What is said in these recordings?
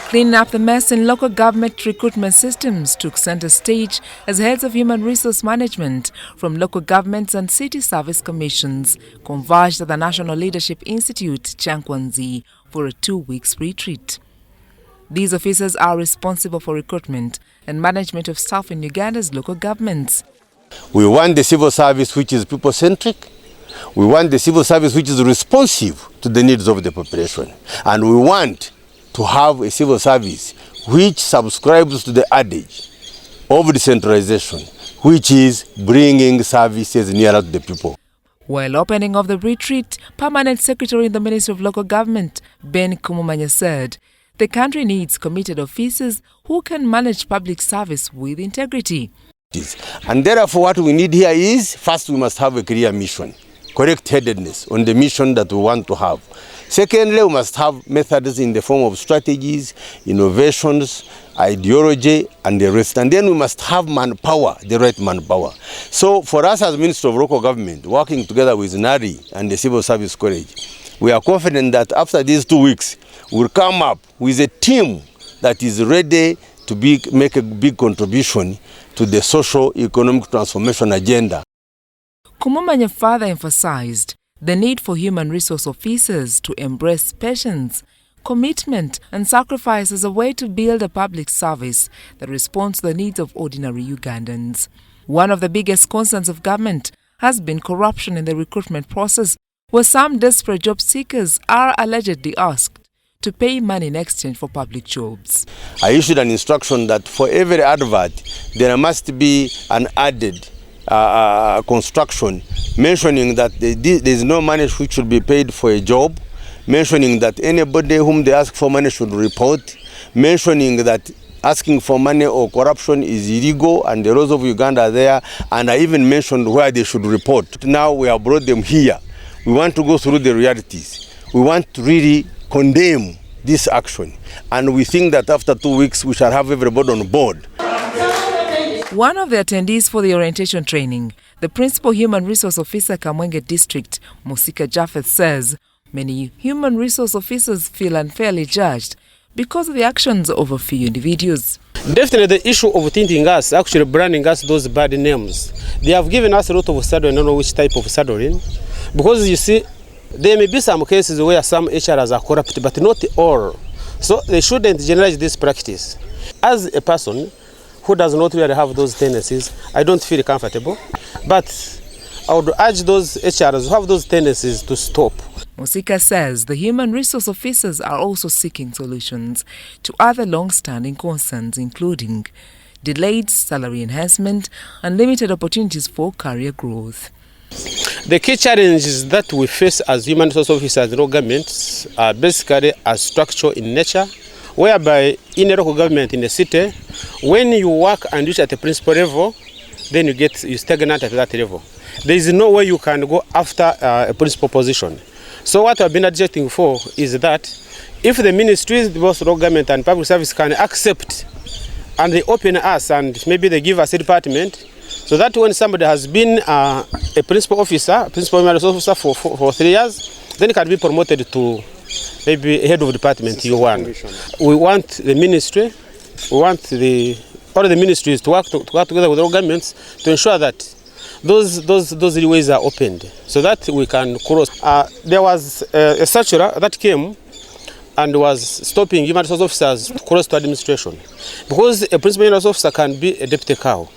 Cleaning up the mess in local government recruitment systems took center stage as heads of human resource management from local governments and city service commissions converged at the National Leadership Institute, Kyankwanzi, for a 2-week retreat. These officers are responsible for recruitment and management of staff in Uganda's local governments. We want the civil service which is people-centric. We want the civil service which is responsive to the needs of the population. And we want to have a civil service which subscribes to the adage of decentralization, which is bringing services nearer to the people. While opening of the retreat, Permanent Secretary in the Ministry of Local Government, Ben Kumumanya, said the country needs committed officers who can manage public service with integrity. And therefore what we need here is, first we must have a clear mission, correct-headedness on the mission that we want to have. Secondly, we must have methods in the form of strategies, innovations, ideology, and the rest. And then we must have manpower, the right manpower. So for us as Minister of Local Government, working together with NARI and the Civil Service College, we are confident that after these 2 weeks, we'll come up with a team that is ready to make a big contribution to the socio-economic transformation agenda. Kumumanya further emphasized the need for human resource officers to embrace patience, commitment and sacrifice as a way to build a public service that responds to the needs of ordinary Ugandans. One of the biggest concerns of government has been corruption in the recruitment process, where some desperate job seekers are allegedly asked to pay money in exchange for public jobs. I issued an instruction that for every advert there must be an added construction mentioning that there is no money which should be paid for a job, mentioning that anybody whom they ask for money should report, mentioning that asking for money or corruption is illegal and the laws of Uganda are there, and I even mentioned where they should report. Now we have brought them here. We want to go through the realities. We want to really condemn this action, and we think that after 2 weeks we shall have everybody on board. One of the attendees for the orientation training, the Principal Human Resource Officer Kamwenge District, Musika Japheth, says many human resource officers feel unfairly judged because of the actions of a few individuals. Definitely the issue of tinting us, actually branding us those bad names. They have given us a lot of shadowing, I don't know which type of shadowing, because you see, there may be some cases where some HRs are corrupt, but not all. So they shouldn't generalize this practice. As a person who does not really have those tendencies, I don't feel comfortable. But I would urge those HRs who have those tendencies to stop. Musika says the human resource officers are also seeking solutions to other long-standing concerns, including delayed salary enhancement and limited opportunities for career growth. The key challenges that we face as human resource officers in local governments are basically as structural in nature, whereby in a local government in the city, when you work and reach at the principal level, then you stagnate at that level. There is no way you can go after a principal position. So what I've been advocating for is that if the ministries, both local government and public service, can accept and they open us and maybe they give us a department, so that when somebody has been a principal officer, principal human resource officer for 3 years, then he can be promoted to maybe head of department you want. We want the ministry, we want all the ministries to work together with all governments to ensure that those ways are opened so that we can cross. There was a circular that came and was stopping human resource officers to cross to administration, because a principal human resource officer can be a deputy cow,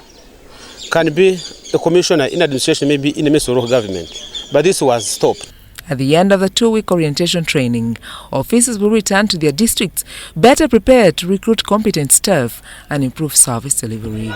can be a commissioner in administration, maybe in the Ministry of Local Government, but this was stopped. At the end of the 2-week orientation training, officers will return to their districts better prepared to recruit competent staff and improve service delivery.